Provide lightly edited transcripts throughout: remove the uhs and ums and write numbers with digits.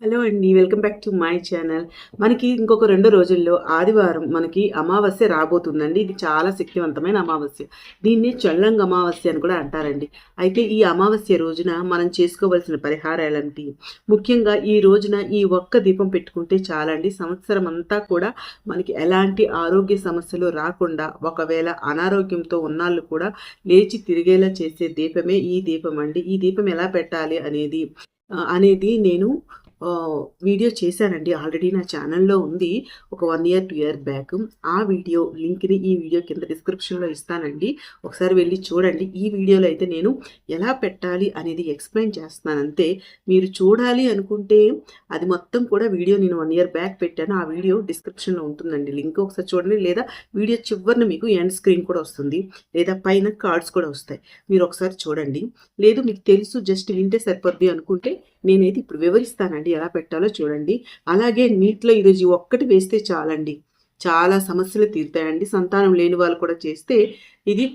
Hello అండి. Welcome back to my channel. మనకి ఇంకొక 2 రోజుల్లో ఆదివారం మనకి అమావాస్య రాబోతుందండి. ఇది చాలా శక్తివంతమైన అమావాస్య. దీన్ని చొల్లంగి అమావాస్య అని కూడా అంటారండి. అయితే ఈ అమావాస్య రోజున మనం చేసుకోవాల్సిన పరిహారాలేంటి? ముఖ్యంగా ఈ రోజున ఈ ఒక్క దీపం పెట్టుకుంటే చాలండి. సంవత్సరం అంతా కూడా మనకి ఎలాంటి ఆరోగ్య సమస్యలు రాకుండా, ఒకవేళ అనారోగ్యంతో ఉన్నాళ్ళు కూడా లేచి తిరిగేలా చేసే దీపమే ఈ దీపం అండి. ఈ దీపం ఎలా పెట్టాలి అనేది నేను వీడియో చేశానండి. ఆల్రెడీ నా ఛానల్‌లో ఉంది. ఒక 1 ఇయర్, 2 ఇయర్ బ్యాక్. ఆ వీడియో లింక్‌ని ఈ వీడియో కింద డిస్క్రిప్షన్‌లో ఇస్తానండి. ఒకసారి వెళ్లి చూడండి. ఈ వీడియోలో అయితే నేను ఎలా పెట్టాలి అనేది ఎక్స్‌ప్లెయిన్ చేస్తున్నాను అంతే. మీరు చూడాలి అనుకుంటే అది మొత్తం కూడా వీడియో నేను 1 ఇయర్ బ్యాక్ పెట్టాను. ఆ వీడియో డిస్క్రిప్షన్‌లో ఉంటుందండి. లింక్ ఒకసారి చూడండి. లేదా వీడియో చివరన మీకు ఎండ్ స్క్రీన్ కూడా వస్తుంది. లేదా పైన కార్డ్స్ కూడా వస్తాయి. మీరు ఒకసారి చూడండి. లేదు మీకు తెలుసు జస్ట్ వింటే సరిపోద్ది అనుకుంటే నేనైతే ఇప్పుడు వివరిస్తానండి ఎలా పెట్టాలో చూడండి. అలాగే నీటిలో ఈరోజు ఒక్కటి వేస్తే చాలండి. చాలా సమస్యలు తీరుతాయండి. సంతానం లేని వాళ్ళు కూడా చేస్తే ఇది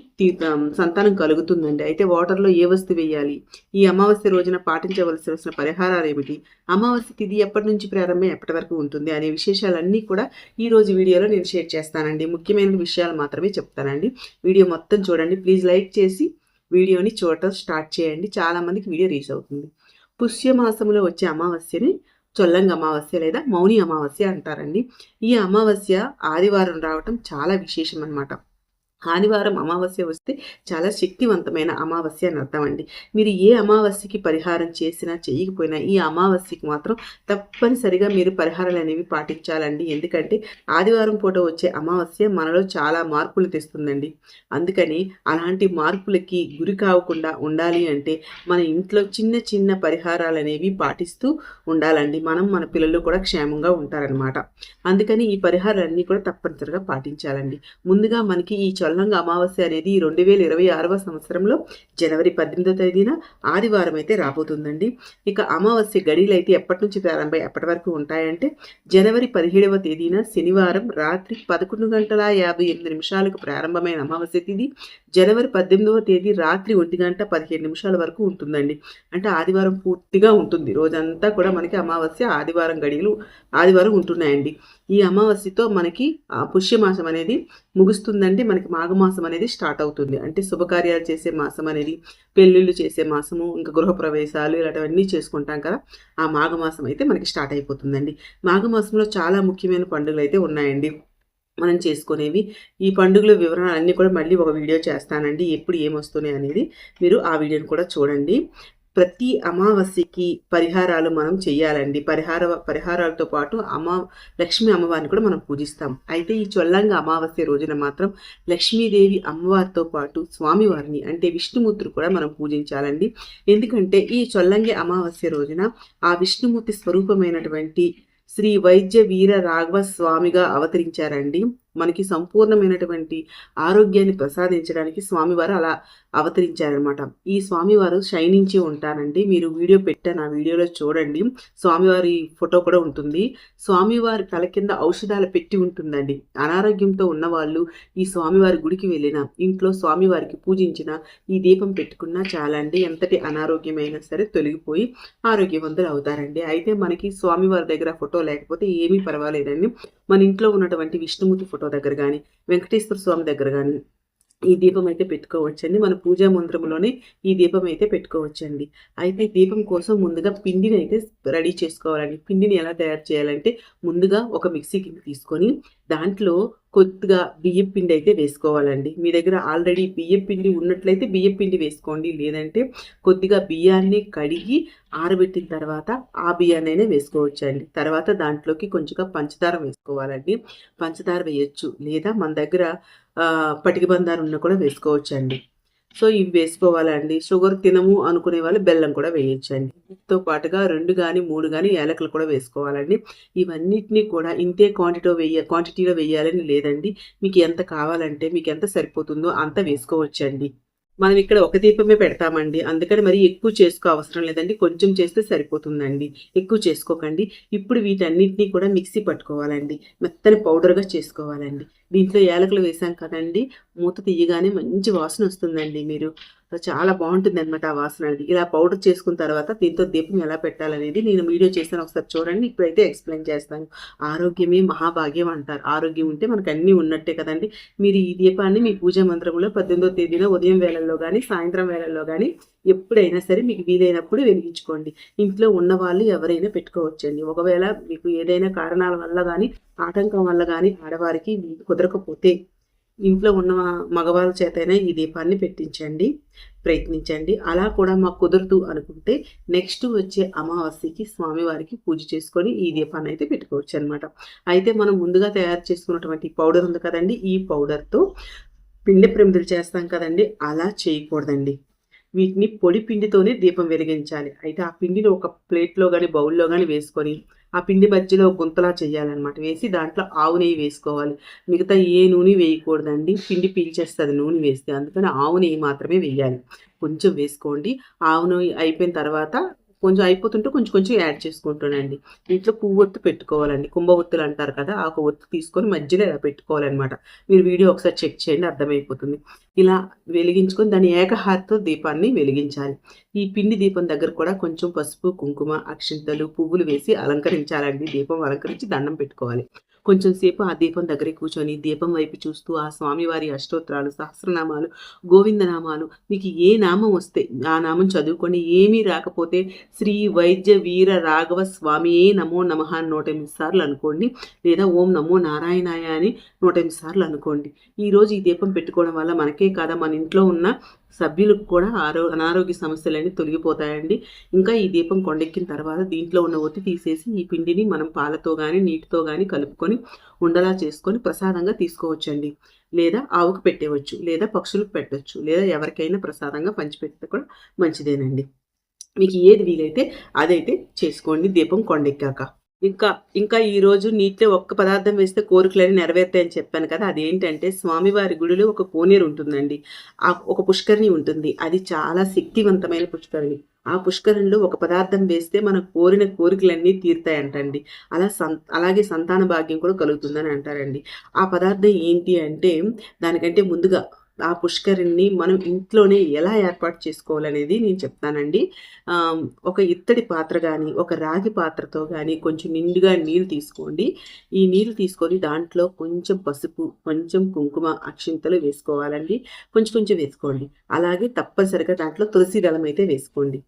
సంతానం కలుగుతుందండి. అయితే వాటర్‌లో ఏ వస్తువు వేయాలి? ఈ అమావాస్య రోజున పాటించవలసిన పరిహారాలు ఏమిటి? అమావాస్య తిథి ఎప్పటి నుంచి ప్రారంభమై ఎప్పటి వరకు ఉంటుంది అనే విశేషాలన్నీ కూడా ఈరోజు వీడియోలో నేను షేర్ చేస్తానండి. ముఖ్యమైన విషయాలు మాత్రమే చెప్తానండి. వీడియో మొత్తం చూడండి. ప్లీజ్ లైక్ చేసి వీడియోని చూడటం స్టార్ట్ చేయండి. చాలామందికి వీడియో రీచ్ అవుతుంది. పుష్యమాసంలో వచ్చే అమావాస్యని చొల్లంగి అమావాస్య లేదా మౌని అమావాస్య అంటారండి. ఈ అమావాస్య ఆదివారం రావటం చాలా విశేషం అన్నమాట. ఆదివారం అమావాస్య వస్తే చాలా శక్తివంతమైన అమావాస్య అని అర్థం అండి. మీరు ఏ అమావాస్యకి పరిహారం చేసినా చేయకపోయినా ఈ అమావాస్యకి మాత్రం తప్పనిసరిగా మీరు పరిహారాలు అనేవి పాటించాలండి. ఎందుకంటే ఆదివారం పూట వచ్చే అమావాస్య మనలో చాలా మార్పులు తెస్తుందండి. అందుకని అలాంటి మార్పులకి గురి కాకుండా ఉండాలి అంటే మన ఇంట్లో చిన్న చిన్న పరిహారాలు అనేవి పాటిస్తూ ఉండాలండి. మన పిల్లలు కూడా క్షేమంగా ఉంటారనమాట. అందుకని ఈ పరిహారాలన్నీ కూడా తప్పనిసరిగా పాటించాలండి. ముందుగా మనకి ఈ చొల్లంగి అమావాస్య అనేది 2026వ సంవత్సరంలో జనవరి 18వ తేదీన ఆదివారం అయితే రాబోతుందండి. ఇక అమావాస్య గడియలు అయితే ఎప్పటి నుంచి ప్రారంభమై ఎప్పటి వరకు ఉంటాయంటే జనవరి 17వ తేదీన శనివారం రాత్రి 11:58 ప్రారంభమైన అమావాస్య తిథి జనవరి 18వ తేదీ రాత్రి 1:17 వరకు ఉంటుందండి. అంటే ఆదివారం పూర్తిగా ఉంటుంది. రోజంతా కూడా మనకి అమావాస్య ఆదివారం ఉంటున్నాయండి. ఈ అమావాస్యతో మనకి పుష్యమాసం అనేది ముగుస్తుందండి. మనకి మాఘమాసం అనేది స్టార్ట్ అవుతుంది. అంటే శుభకార్యాలు చేసే మాసం అనేది, పెళ్ళిళ్ళు చేసే మాసము, ఇంకా గృహప్రవేశాలు ఇలాంటివన్నీ చేసుకుంటాం కదా. ఆ మాఘమాసం అయితే మనకి స్టార్ట్ అయిపోతుందండి. మాఘమాసంలో చాలా ముఖ్యమైన పండుగలు అయితే ఉన్నాయండి మనం చేసుకునేవి. ఈ పండుగల వివరాలు అన్నీ కూడా మళ్ళీ ఒక వీడియో చేస్తానండి. ఎప్పుడు ఏమొస్తున్నాయి అనేది మీరు ఆ వీడియోని కూడా చూడండి. ప్రతి అమావాస్యకి పరిహారాలు మనం చేయాలండి. పరిహారాలతో పాటు లక్ష్మీ అమ్మవారిని కూడా మనం పూజిస్తాం. అయితే ఈ చొల్లంగి అమావాస్య రోజున మాత్రం లక్ష్మీదేవి అమ్మవారితో పాటు స్వామివారిని అంటే విష్ణుమూర్తిని కూడా మనం పూజించాలండి. ఎందుకంటే ఈ చొల్లంగి అమావాస్య రోజున ఆ విష్ణుమూర్తి స్వరూపమైనటువంటి శ్రీ వైద్య వీర రాఘవ స్వామిగా అవతరించారండి. మనకి సంపూర్ణమైనటువంటి ఆరోగ్యాన్ని ప్రసాదించడానికి స్వామివారు అలా అవతరించారనమాట. ఈ స్వామివారు శయనించి ఉంటారండి. మీరు వీడియో పెట్టాను, ఆ వీడియోలో చూడండి. స్వామివారి ఫోటో కూడా ఉంటుంది. స్వామివారి తల కింద ఔషధాలు పెట్టి ఉంటుందండి. అనారోగ్యంతో ఉన్నవాళ్ళు ఈ స్వామివారి గుడికి వెళ్ళిన, ఇంట్లో స్వామివారికి పూజించిన, ఈ దీపం పెట్టుకున్నా చాలండి. ఎంతటి అనారోగ్యమైనా సరే తొలగిపోయి ఆరోగ్యవంతులు అవుతారండి. అయితే మనకి స్వామివారి దగ్గర ఫోటో లేకపోతే ఏమీ పర్వాలేదండి. మన ఇంట్లో ఉన్నటువంటి విష్ణుమూర్తి ఫోటో దగ్గర కానీ, వెంకటేశ్వర స్వామి దగ్గర కానీ ఈ దీపం అయితే పెట్టుకోవచ్చండి. మన పూజా మందిరంలోనే ఈ దీపం అయితే పెట్టుకోవచ్చండి. అయితే దీపం కోసం ముందుగా పిండిని అయితే రెడీ చేసుకోవాలండి. పిండిని ఎలా తయారు చేయాలంటే ముందుగా ఒక మిక్సీ గిన్నె తీసుకొని దాంట్లో కొద్దిగా బియ్యం పిండి అయితే వేసుకోవాలండి. మీ దగ్గర ఆల్రెడీ బియ్యం పిండి ఉన్నట్లయితే బియ్యం పిండి వేసుకోండి. లేదంటే కొద్దిగా బియ్యాన్ని కడిగి ఆరబెట్టిన తర్వాత ఆ బియ్యాన్నైనా వేసుకోవచ్చండి. తర్వాత దాంట్లోకి కొంచెంగా పంచదార వేసుకోవాలండి. పంచదార వేయొచ్చు, లేదా మన దగ్గర పటిక బందారు ఉన్న కూడా వేసుకోవచ్చండి. సో ఇవి వేసుకోవాలండి. షుగర్ తినము అనుకునే వాళ్ళు బెల్లం కూడా వేయొచ్చండి. వీటితో పాటుగా 2 కానీ 3 కానీ యాలకులు కూడా వేసుకోవాలండి. ఇవన్నిటినీ కూడా ఇంతే క్వాంటిటీలో వేయాలని లేదండి. మీకు ఎంత కావాలంటే మీకు ఎంత సరిపోతుందో అంత వేసుకోవచ్చండి. మనం ఇక్కడ ఒక దీపమే పెడతామండి. అందుకని మరి ఎక్కువ చేసుకో అవసరం లేదండి. కొంచెం చేస్తే సరిపోతుందండి. ఎక్కువ చేసుకోకండి. ఇప్పుడు వీటన్నిటిని కూడా మిక్సీ పట్టుకోవాలండి. మెత్తని పౌడర్గా చేసుకోవాలండి. దీంట్లో యాలకులు వేసాం కదండి, మూత తీయగానే మంచి వాసన వస్తుందండి. మీరు చాలా బాగుంటుందన్నమాట ఆ వాసన అనేది. ఇలా పౌడర్ చేసుకున్న తర్వాత దీంతో దీపం ఎలా పెట్టాలనేది నేను వీడియో చేశాను, ఒకసారి చూడండి. ఇప్పుడైతే ఎక్స్ప్లెయిన్ చేస్తాను. ఆరోగ్యమే మహాభాగ్యం అంటారు. ఆరోగ్యం ఉంటే మనకు అన్నీ ఉన్నట్టే కదండి. మీరు ఈ దీపాన్ని మీ పూజా మంత్రంలో 18వ తేదీన ఉదయం వేళల్లో కానీ సాయంత్రం వేళల్లో కానీ ఎప్పుడైనా సరే మీకు వీలైనప్పుడు వెలిగించుకోండి. ఇంట్లో ఉన్నవాళ్ళు ఎవరైనా పెట్టుకోవచ్చండి. ఒకవేళ మీకు ఏదైనా కారణాల వల్ల కానీ ఆటంకం వల్ల కానీ ఆడవారికి కుదరకపోతే ఇంట్లో ఉన్న మగవాళ్ళ చేతైనా ఈ దీపాన్ని పెట్టించండి, ప్రయత్నించండి. అలా కూడా మాకు కుదరదు అనుకుంటే నెక్స్ట్ వచ్చే అమావాస్యకి స్వామివారికి పూజ చేసుకొని ఈ దీపాన్ని అయితే పెట్టుకోవచ్చు అనమాట. అయితే మనం ముందుగా తయారు చేసుకున్నటువంటి పౌడర్ ఉంది కదండి, ఈ పౌడర్తో పిండి ప్రమిదలు చేస్తాం కదండి, అలా చేయకూడదండి. వీటిని పొడి పిండితోనే దీపం వెలిగించాలి. అయితే ఆ పిండిని ఒక ప్లేట్లో కానీ బౌల్లో కానీ వేసుకొని ఆ పిండి మధ్యలో గుంతలా చేయాలన్నమాట. వేసి దాంట్లో ఆవు నెయ్యి వేసుకోవాలి. మిగతా ఏ నూనె వేయకూడదండి, పిండి పీల్చేస్తుంది నూనె వేస్తే. అందుకని ఆవు నెయ్యి మాత్రమే వేయాలి. కొంచెం వేసుకోండి. ఆవు నెయ్యి అయిపోయిన తర్వాత కొంచెం అయిపోతుంటే కొంచెం కొంచెం యాడ్ చేసుకుంటానండి. ఇంట్లో పువ్వొత్తు పెట్టుకోవాలండి, కుంభవొత్తులు అంటారు కదా, ఆ ఒక ఒత్తు తీసుకొని మధ్యలో ఇలా పెట్టుకోవాలన్నమాట. మీరు వీడియో ఒకసారి చెక్ చేయండి, అర్థమైపోతుంది. ఇలా వెలిగించుకొని దాని ఏకహారతో దీపాన్ని వెలిగించాలి. ఈ పిండి దీపం దగ్గర కూడా కొంచెం పసుపు, కుంకుమ, అక్షింతలు, పువ్వులు వేసి అలంకరించాలండి. దీపం అలంకరించి దండం పెట్టుకోవాలి. కొంచెం సేపు ఆ దీపం దగ్గర కూర్చొని దీపం వైపు చూస్తూ ఆ స్వామివారి అష్టోత్తరాలు, సహస్రనామాలు, గోవిందనామాలు, మీకు ఏ నామం వస్తే ఆ నామం చదువుకొని, ఏమీ రాకపోతే శ్రీ వైద్య వీర రాఘవ స్వామియే నమో నమః అని 108 సార్లు అనుకోండి. లేదా ఓం నమో నారాయణాయ అని 108 సార్లు అనుకోండి. ఈరోజు ఈ దీపం పెట్టుకోవడం వల్ల మనకే కాదా మన ఇంట్లో ఉన్న సభ్యులకు కూడా అనారోగ్య సమస్యలన్నీ తొలగిపోతాయండి. ఇంకా ఈ దీపం కొండెక్కిన తర్వాత దీంట్లో ఉన్న ఒత్తి తీసేసి ఈ పిండిని మనం పాలతో కానీ నీటితో కానీ కలుపుకొని ఉండలా చేసుకొని ప్రసాదంగా తీసుకోవచ్చండి. లేదా ఆవుకు పెట్టేవచ్చు, లేదా పక్షులకు పెట్టవచ్చు, లేదా ఎవరికైనా ప్రసాదంగా పంచిపెడితే కూడా మంచిదేనండి. మీకు ఏది వీలైతే అదైతే చేసుకోండి దీపం కొండెక్కాక. ఇంకా ఇంకా ఈరోజు నీటిలో ఒక్క పదార్థం వేస్తే కోరికలని నెరవేరుతాయని చెప్పాను కదా, అదేంటంటే స్వామివారి గుడిలో ఒక కోనేరు ఉంటుందండి, ఒక పుష్కరిణి ఉంటుంది. అది చాలా శక్తివంతమైన పుష్కరిణి. ఆ పుష్కరంలో ఒక పదార్థం వేస్తే మనం కోరిన కోరికలన్నీ తీరుతాయంటండి. అలాగే సంతాన భాగ్యం కూడా కలుగుతుందని అంటారండి. ఆ పదార్థం ఏంటి అంటే, దానికంటే ముందుగా ఆ పుష్కరిణిని మనం ఇంట్లోనే ఎలా ఏర్పాటు చేసుకోవాలనేది నేను చెప్తానండి. ఒక ఇత్తడి పాత్ర కానీ ఒక రాగి పాత్రతో కానీ కొంచెం నిండుగా నీళ్ళు తీసుకోండి. ఈ నీళ్ళు తీసుకొని దాంట్లో కొంచెం పసుపు, కొంచెం కుంకుమ, అక్షింతలు వేసుకోవాలండి. కొంచెం కొంచెం వేసుకోండి. అలాగే తప్పనిసరిగా దాంట్లో తులసి దళం అయితే వేసుకోండి.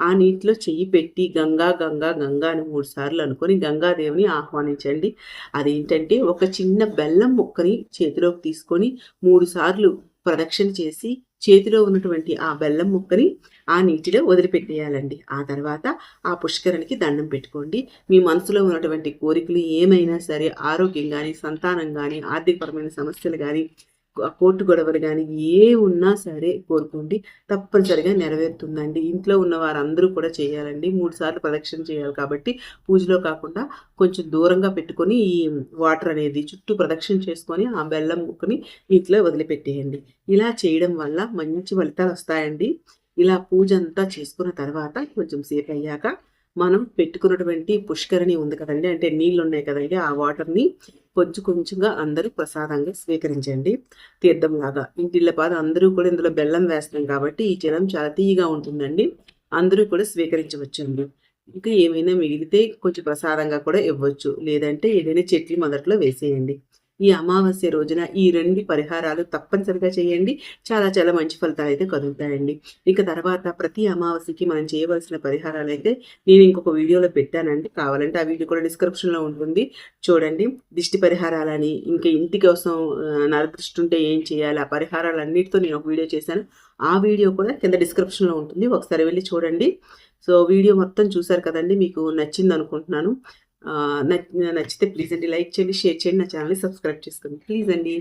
ఆ నీటిలో చెయ్యి పెట్టి గంగా గంగా గంగా అని 3 సార్లు అనుకొని గంగాదేవిని ఆహ్వానించండి. అదేంటంటే ఒక చిన్న బెల్లం ముక్కని చేతిలోకి తీసుకొని 3 సార్లు ప్రదక్షిణ చేసి చేతిలో ఉన్నటువంటి ఆ బెల్లం ముక్కని ఆ నీటిలో వదిలిపెట్టేయాలండి. ఆ తర్వాత ఆ పుష్కరునికి దండం పెట్టుకోండి. మీ మనసులో ఉన్నటువంటి కోరికలు ఏమైనా సరే, ఆరోగ్యం కానీ, సంతానం కానీ, ఆర్థికపరమైన సమస్యలు కానీ, కోర్టు గొడవలు కానీ ఏ ఉన్నా సరే కోరుకోండి, తప్పనిసరిగా నెరవేరుతుందండి. ఇంట్లో ఉన్న వారందరూ కూడా చేయాలండి. 3 సార్లు ప్రదక్షిణ చేయాలి కాబట్టి పూజలో కాకుండా కొంచెం దూరంగా పెట్టుకొని ఈ వాటర్ అనేది చుట్టూ ప్రదక్షిణ చేసుకొని ఆ బెల్లం ముక్కని నీటిలో వదిలిపెట్టేయండి. ఇలా చేయడం వల్ల మంచి ఫలితాలు వస్తాయండి. ఇలా పూజ అంతా చేసుకున్న తర్వాత కొంచెం సేపు అయ్యాక మనం పెట్టుకున్నటువంటి పుష్కరిణి ఉంది కదండి, అంటే నీళ్ళు ఉన్నాయి కదండి, ఆ వాటర్ని కొంచెం కొంచెంగా అందరూ ప్రసాదంగా స్వీకరించండి. తీర్థంలాగా ఇంటిళ్ళ పాద అందరూ కూడా ఇందులో బెల్లం వేస్తాం కాబట్టి ఈ జలం చాలా తీయగా ఉంటుందండి. అందరూ కూడా స్వీకరించవచ్చండి. ఇంకా ఏమైనా మిగిలితే కొంచెం ప్రసాదంగా కూడా ఇవ్వచ్చు, లేదంటే ఏదైనా చెట్లు మొదట్లో వేసేయండి. ఈ అమావాస్య రోజున ఈ 2 పరిహారాలు తప్పనిసరిగా చేయండి. చాలా చాలా మంచి ఫలితాలు అయితే కలుగుతాయండి. ఇక తర్వాత ప్రతి అమావాస్యకి మనం చేయవలసిన పరిహారాలు అయితే నేను ఇంకొక వీడియోలో పెట్టానండి. కావాలంటే ఆ వీడియో కూడా డిస్క్రిప్షన్లో ఉంటుంది, చూడండి. దిష్టి పరిహారాలని, ఇంకా ఇంటి కోసం నరదృష్టి ఉంటే ఏం చేయాలి, ఆ పరిహారాలన్నిటితో నేను ఒక వీడియో చేశాను. ఆ వీడియో కూడా కింద డిస్క్రిప్షన్లో ఉంటుంది, ఒకసారి వెళ్ళి చూడండి. సో వీడియో మొత్తం చూసారు కదండి, మీకు నచ్చింది అనుకుంటున్నాను. నచ్చితే ప్లీజ్ అండి లైక్ చేయండి, షేర్ చేయండి, నా ఛానల్ని సబ్స్క్రైబ్ చేసుకోండి ప్లీజ్ అండి.